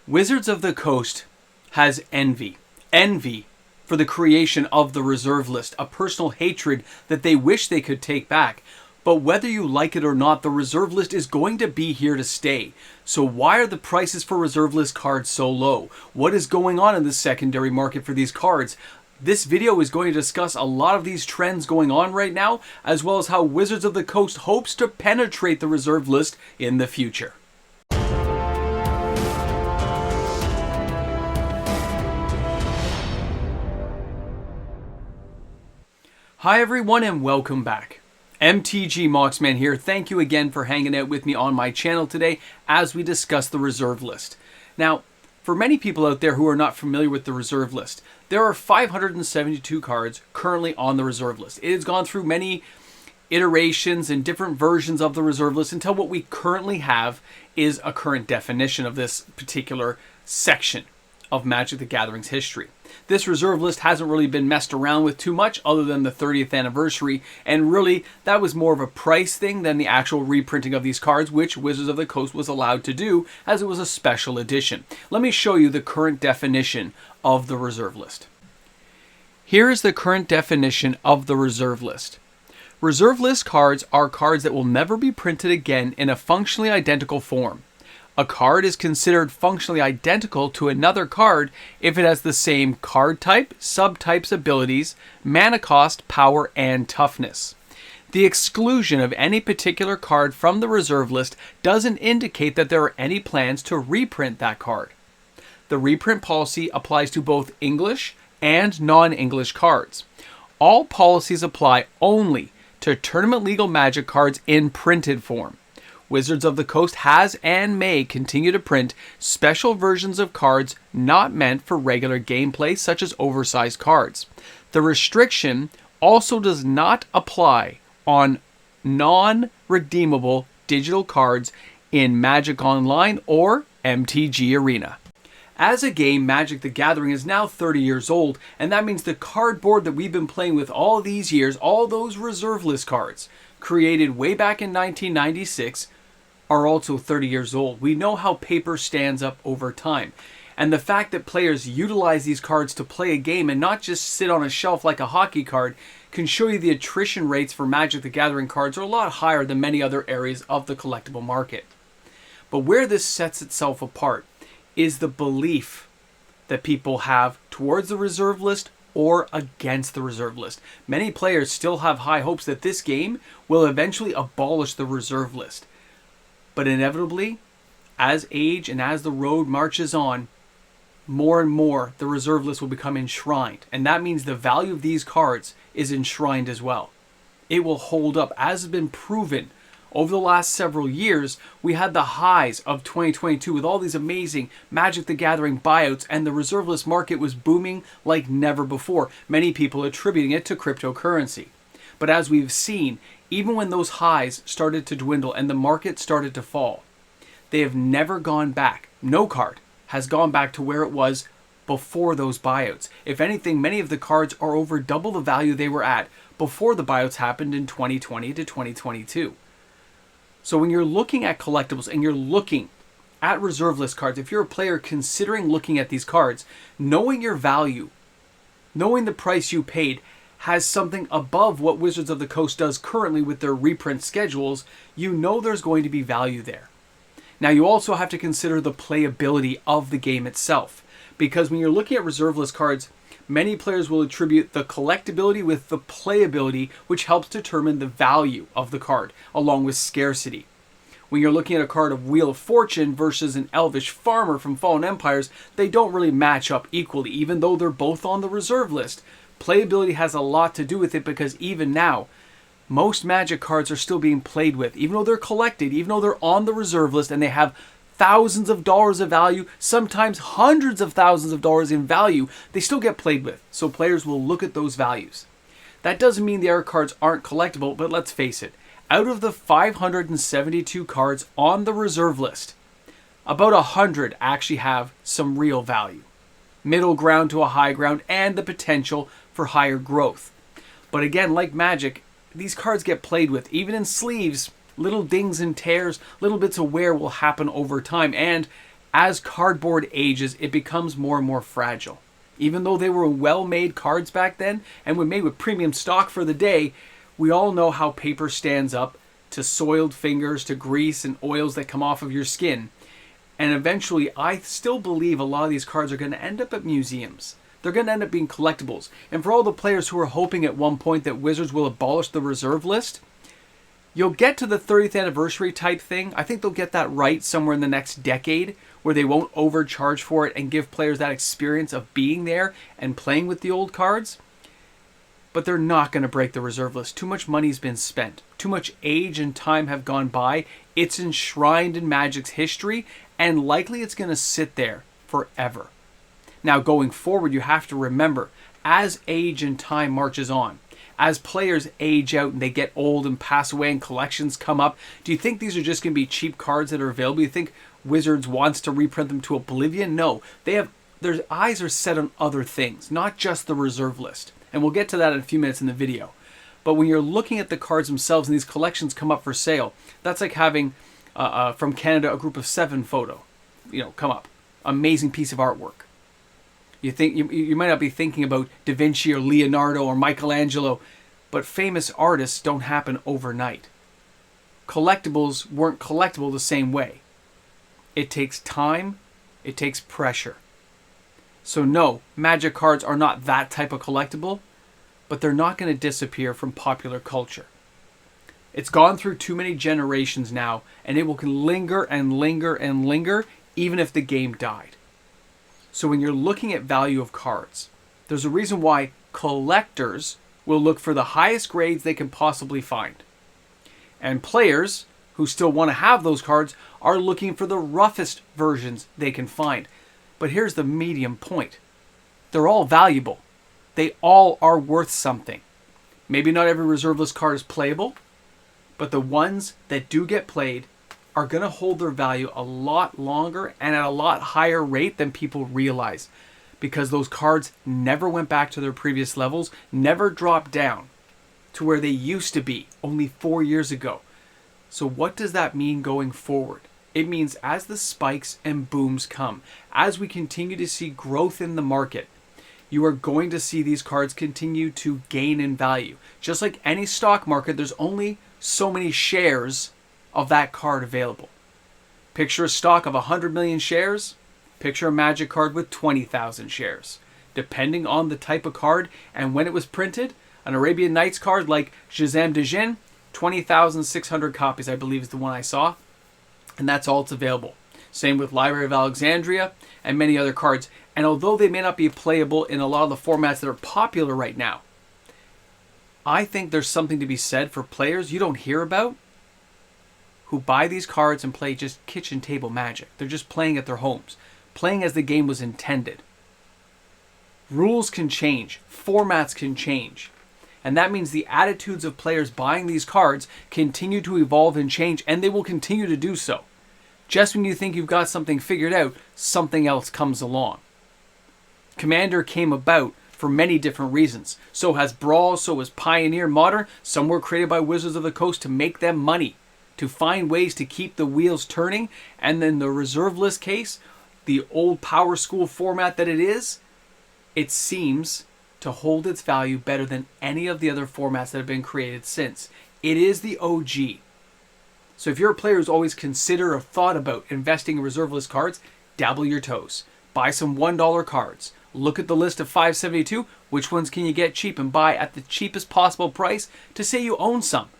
Wizards of the Coast has envy. Envy for the creation of the reserve list, a personal hatred that they wish they could take back. But whether you like it or not, the reserve list is going to be here to stay. So why are the prices for reserve list cards so low? What is going on in the secondary market for these cards? This video is going to discuss a lot of these trends going on right now, as well as how Wizards of the Coast hopes to penetrate the reserve list in the future. Hi everyone and welcome back. MTG Moxman here. Thank you again for hanging out with me on my channel today as we discuss the reserve list. Now, for many people out there who are not familiar with the reserve list, there are 572 cards currently on the reserve list. It has gone through many iterations and different versions of the reserve list until what we currently have is a current definition of this particular section of Magic the Gathering's history. This reserve list hasn't really been messed around with too much other than the 30th anniversary, and really that was more of a price thing than the actual reprinting of these cards, which Wizards of the Coast was allowed to do as it was a special edition. Let me show you the current definition of the reserve list. Here is the current definition of the reserve list. Reserve list cards are cards that will never be printed again in a functionally identical form. A card is considered functionally identical to another card if it has the same card type, subtypes, abilities, mana cost, power, and toughness. The exclusion of any particular card from the reserve list doesn't indicate that there are any plans to reprint that card. The reprint policy applies to both English and non-English cards. All policies apply only to tournament legal Magic cards in printed form. Wizards of the Coast has and may continue to print special versions of cards not meant for regular gameplay, such as oversized cards. The restriction also does not apply on non-redeemable digital cards in Magic Online or MTG Arena. As a game, Magic the Gathering is now 30 years old, and that means the cardboard that we've been playing with all these years, all those reserve list cards, created way back in 1996, are also 30 years old. We know how paper stands up over time. And the fact that players utilize these cards to play a game and not just sit on a shelf like a hockey card can show you the attrition rates for Magic the Gathering cards are a lot higher than many other areas of the collectible market. But where this sets itself apart is the belief that people have towards the reserve list or against the reserve list. Many players still have high hopes that this game will eventually abolish the reserve list. But inevitably, as age and as the road marches on, more and more the reserve list will become enshrined. And that means the value of these cards is enshrined as well. It will hold up, as has been proven over the last several years. We had the highs of 2022 with all these amazing Magic the Gathering buyouts, and the reserve list market was booming like never before. Many people attributing it to cryptocurrency. But as we've seen, even when those highs started to dwindle and the market started to fall, they have never gone back. No card has gone back to where it was before those buyouts. If anything, many of the cards are over double the value they were at before the buyouts happened in 2020 to 2022. So when you're looking at collectibles and you're looking at reserve list cards, if you're a player considering looking at these cards, knowing your value, knowing the price you paid, has something above what Wizards of the Coast does currently with their reprint schedules, you know there's going to be value there. Now you also have to consider the playability of the game itself, because when you're looking at reserve list cards, many players will attribute the collectability with the playability, which helps determine the value of the card, along with scarcity. When you're looking at a card of Wheel of Fortune versus an Elvish Farmer from Fallen Empires, they don't really match up equally, even though they're both on the reserve list. Playability has a lot to do with it, because even now, most Magic cards are still being played with. Even though they're collected, even though they're on the reserve list and they have thousands of dollars of value, sometimes hundreds of thousands of dollars in value, they still get played with. So players will look at those values. That doesn't mean the other cards aren't collectible, but let's face it. Out of the 572 cards on the reserve list, about 100 actually have some real value. Middle ground to a high ground, and the potential for higher growth. But again, like Magic, these cards get played with. Even in sleeves, little dings and tears, little bits of wear will happen over time. And as cardboard ages, it becomes more and more fragile. Even though they were well-made cards back then and were made with premium stock for the day, we all know how paper stands up to soiled fingers, to grease and oils that come off of your skin. And eventually, I still believe a lot of these cards are going to end up at museums. They're going to end up being collectibles. And for all the players who are hoping at one point that Wizards will abolish the reserve list, you'll get to the 30th anniversary type thing. I think they'll get that right somewhere in the next decade, where they won't overcharge for it and give players that experience of being there and playing with the old cards. But they're not going to break the reserve list. Too much money's been spent. Too much age and time have gone by. It's enshrined in Magic's history, and likely it's going to sit there forever. Now, going forward, you have to remember, as age and time marches on, as players age out and they get old and pass away and collections come up, do you think these are just going to be cheap cards that are available? Do you think Wizards wants to reprint them to oblivion? No. Their eyes are set on other things, not just the reserve list. And we'll get to that in a few minutes in the video. But when you're looking at the cards themselves and these collections come up for sale, that's like having, from Canada, a group of 7 photo, come up. Amazing piece of artwork. You might not be thinking about Da Vinci or Leonardo or Michelangelo, but famous artists don't happen overnight. Collectibles weren't collectible the same way. It takes time, it takes pressure. So no, Magic cards are not that type of collectible, but they're not going to disappear from popular culture. It's gone through too many generations now, and it will linger and linger and linger, even if the game died. So when you're looking at value of cards, there's a reason why collectors will look for the highest grades they can possibly find. And players who still want to have those cards are looking for the roughest versions they can find. But here's the medium point. They're all valuable. They all are worth something. Maybe not every reserve list card is playable, but the ones that do get played are going to hold their value a lot longer and at a lot higher rate than people realize, because those cards never went back to their previous levels, never dropped down to where they used to be only 4 years ago. So what does that mean going forward? It means as the spikes and booms come, as we continue to see growth in the market, you are going to see these cards continue to gain in value. Just like any stock market, there's only so many shares of that card available. Picture a stock of 100 million shares, picture a Magic card with 20,000 shares. Depending on the type of card and when it was printed, an Arabian Nights card like Shazam de Jinn, 20,600 copies I believe is the one I saw, and that's all that's available. Same with Library of Alexandria and many other cards. And although they may not be playable in a lot of the formats that are popular right now, I think there's something to be said for players you don't hear about who buy these cards and play just kitchen table Magic. They're just playing at their homes, playing as the game was intended. Rules can change, formats can change, and that means the attitudes of players buying these cards continue to evolve and change, and they will continue to do so. Just when you think you've got something figured out, something else comes along. Commander came about for many different reasons. So has Brawl, so has Pioneer, Modern. Some were created by Wizards of the Coast to make them money, to find ways to keep the wheels turning. And then the reserve list case, the old Power School format that it is, it seems to hold its value better than any of the other formats that have been created since. It is the OG. So if you're a player who's always considered or thought about investing in reserve list cards, dabble your toes. Buy some $1 cards. Look at the list of 572. Which ones can you get cheap and buy at the cheapest possible price to say you own some?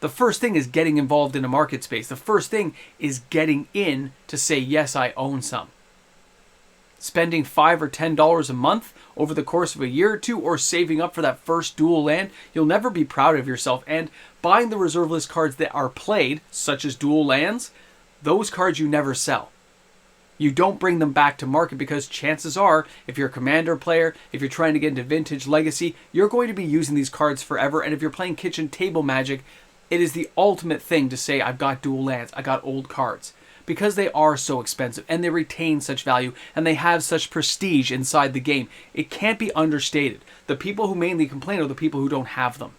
The first thing is getting involved in a market space. The first thing is getting in to say, yes, I own some. Spending $5 or $10 a month over the course of a year or two, or saving up for that first dual land, you'll never be proud of yourself. And buying the reserve list cards that are played, such as dual lands, those cards you never sell. You don't bring them back to market because chances are, if you're a Commander player, if you're trying to get into Vintage Legacy, you're going to be using these cards forever. And if you're playing kitchen table Magic, it is the ultimate thing to say, I've got dual lands, I got old cards. Because they are so expensive and they retain such value and they have such prestige inside the game. It can't be understated. The people who mainly complain are the people who don't have them.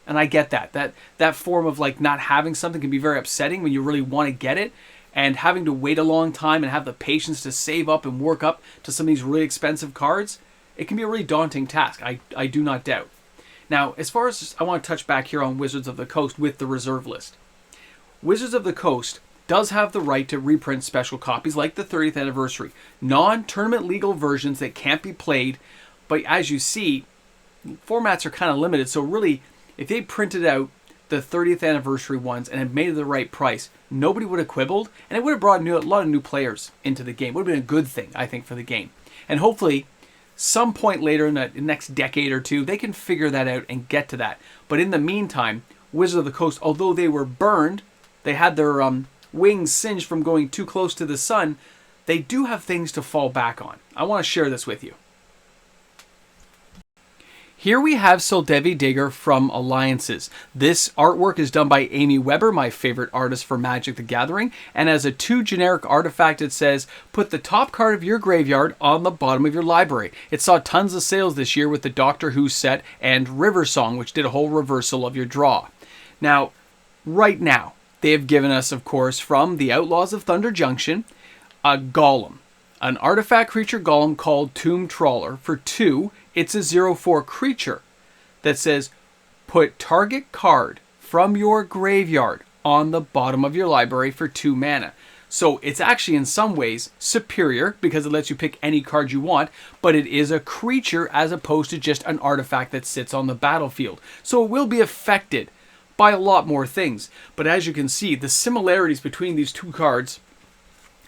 And I get that. That form of like not having something can be very upsetting when you really want to get it. and having to wait a long time and have the patience to save up and work up to some of these really expensive cards, it can be a really daunting task, I do not doubt. Now, as far as I want to touch back here on Wizards of the Coast with the reserve list. Wizards of the Coast does have the right to reprint special copies like the 30th anniversary, non-tournament legal versions that can't be played, but as you see, formats are kind of limited, so really, if they printed out the 30th anniversary ones and had made it the right price, nobody would have quibbled, and it would have brought a lot of new players into the game. It would have been a good thing, I think, for the game. And hopefully, some point later in the next decade or two, they can figure that out and get to that. But in the meantime, Wizards of the Coast, although they were burned, they had their wings singed from going too close to the sun, they do have things to fall back on. I want to share this with you. Here we have Soldevi Digger from Alliances. This artwork is done by Amy Weber, my favorite artist for Magic the Gathering, and as a 2 generic artifact it says, put the top card of your graveyard on the bottom of your library. It saw tons of sales this year with the Doctor Who set and River Song, which did a whole reversal of your draw. Now, right now, they have given us, of course, from the Outlaws of Thunder Junction, a Golem. An artifact creature golem called Tomb Trawler. For 2, it's a 0/4 creature that says, put target card from your graveyard on the bottom of your library for 2 mana. So it's actually in some ways superior because it lets you pick any card you want, but it is a creature as opposed to just an artifact that sits on the battlefield. So it will be affected by a lot more things. But as you can see, the similarities between these 2 cards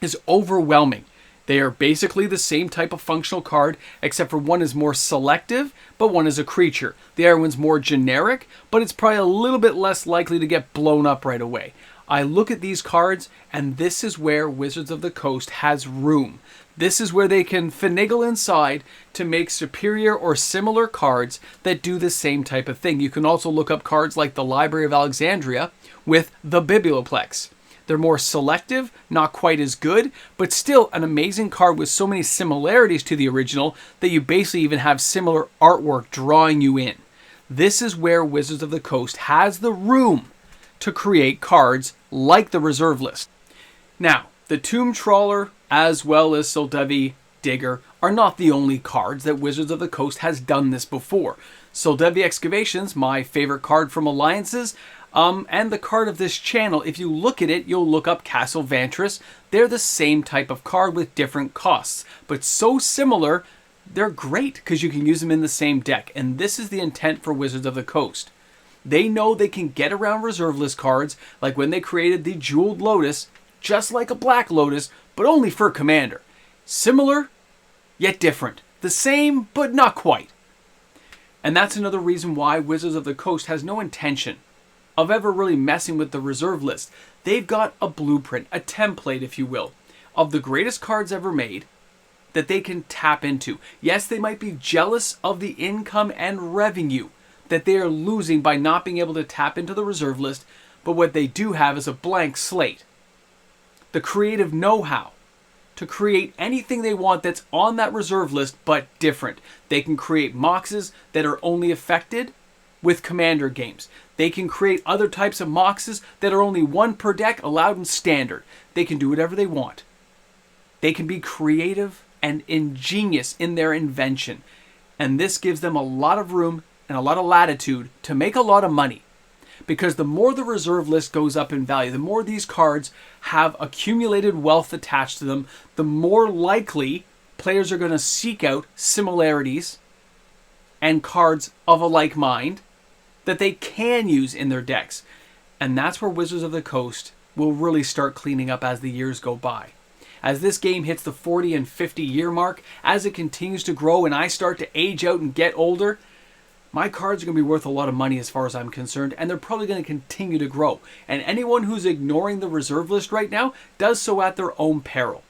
is overwhelming. They are basically the same type of functional card, except for one is more selective, but one is a creature. The other one's more generic, but it's probably a little bit less likely to get blown up right away. I look at these cards, and this is where Wizards of the Coast has room. This is where they can finagle inside to make superior or similar cards that do the same type of thing. You can also look up cards like the Library of Alexandria with the Biblioplex. They're more selective, not quite as good, but still an amazing card with so many similarities to the original that you basically even have similar artwork drawing you in. This is where Wizards of the Coast has the room to create cards like the reserve list. Now, the Tomb Trawler as well as Soldevi Digger are not the only cards that Wizards of the Coast has done this before. Soldevi Excavations, my favorite card from Alliances, and the card of this channel, if you look at it, you'll look up Castle Vantress. They're the same type of card with different costs, but so similar, they're great because you can use them in the same deck. And this is the intent for Wizards of the Coast. They know they can get around reserve list cards, like when they created the Jeweled Lotus, just like a Black Lotus, but only for Commander. Similar, yet different. The same, but not quite. And that's another reason why Wizards of the Coast has no intention of ever really messing with the reserve list. They've got a blueprint, a template, if you will, of the greatest cards ever made that they can tap into. Yes, they might be jealous of the income and revenue that they are losing by not being able to tap into the reserve list, but what they do have is a blank slate. The creative know-how to create anything they want that's on that reserve list, but different. They can create moxes that are only affected with Commander games. They can create other types of moxes that are only 1 per deck, allowed in Standard. They can do whatever they want. They can be creative and ingenious in their invention. And this gives them a lot of room and a lot of latitude to make a lot of money. Because the more the reserve list goes up in value, the more these cards have accumulated wealth attached to them, the more likely players are going to seek out similarities and cards of a like mind that they can use in their decks. And that's where Wizards of the Coast will really start cleaning up as the years go by. As this game hits the 40 and 50 year mark, as it continues to grow and I start to age out and get older, my cards are going to be worth a lot of money as far as I'm concerned, and they're probably going to continue to grow. And anyone who's ignoring the reserve list right now does so at their own peril.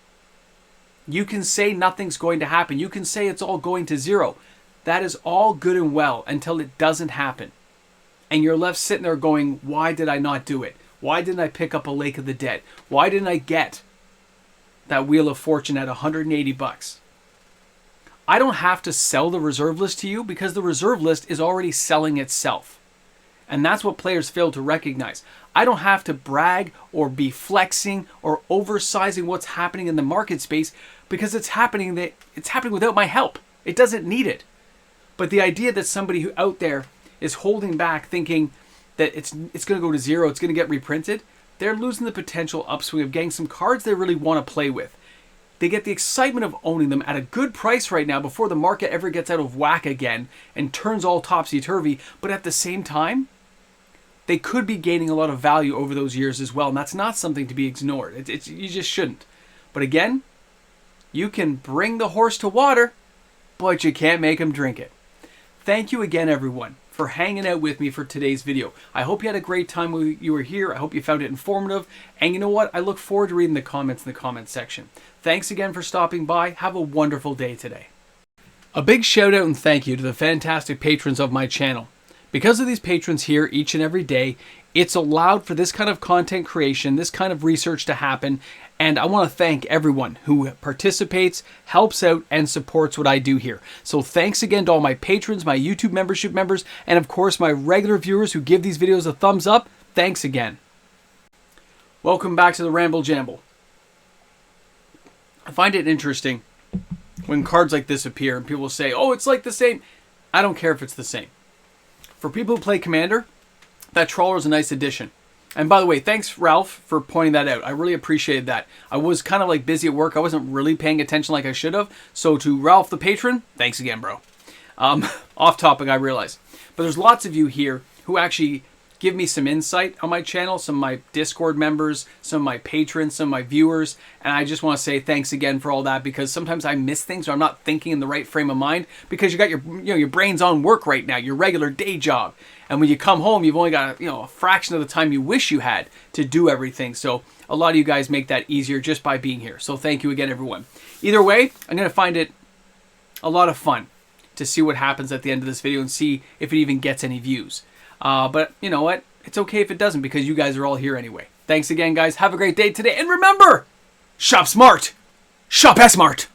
You can say nothing's going to happen. You can say it's all going to zero. That is all good and well until it doesn't happen. And you're left sitting there going, why did I not do it? Why didn't I pick up a Lake of the Dead? Why didn't I get that Wheel of Fortune at $180? I don't have to sell the reserve list to you because the reserve list is already selling itself. And that's what players fail to recognize. I don't have to brag or be flexing or oversizing what's happening in the market space because it's happening without my help. It doesn't need it. But the idea that somebody who out there is holding back thinking that it's going to go to zero, it's going to get reprinted, they're losing the potential upswing of getting some cards they really want to play with. They get the excitement of owning them at a good price right now before the market ever gets out of whack again and turns all topsy-turvy. But at the same time, they could be gaining a lot of value over those years as well. And that's not something to be ignored. You just shouldn't. But again, you can bring the horse to water, but you can't make him drink it. Thank you again, everyone, for hanging out with me for today's video. I hope you had a great time when you were here. I hope you found it informative. And you know what? I look forward to reading the comments in the comments section. Thanks again for stopping by. Have a wonderful day today. A big shout out and thank you to the fantastic patrons of my channel. Because of these patrons here each and every day, it's allowed for this kind of content creation, this kind of research to happen. And I want to thank everyone who participates, helps out, and supports what I do here. So thanks again to all my patrons, my YouTube membership members, and of course my regular viewers who give these videos a thumbs up. Thanks again. Welcome back to the Ramble Jamble. I find it interesting when cards like this appear and people say, oh, it's like the same. I don't care if it's the same. For people who play Commander, that Trawler is a nice addition. And by the way, thanks, Ralph, for pointing that out. I really appreciated that. I was kind of like busy at work. I wasn't really paying attention like I should have. So to Ralph, the patron, thanks again, bro. Off topic, I realize. But there's lots of you here who actually give me some insight on my channel, some of my Discord members, some of my patrons, some of my viewers, and I just want to say thanks again for all that, because sometimes I miss things or I'm not thinking in the right frame of mind because you got your brain's on work right now, your regular day job, and when you come home you've only got a fraction of the time you wish you had to do everything. So a lot of you guys make that easier just by being here. So thank you again, everyone. Either way, I'm going to find it a lot of fun to see what happens at the end of this video and see if it even gets any views. But you know what? It's okay if it doesn't, because you guys are all here anyway. Thanks again, guys. Have a great day today. And remember, shop smart. Shop S-Mart.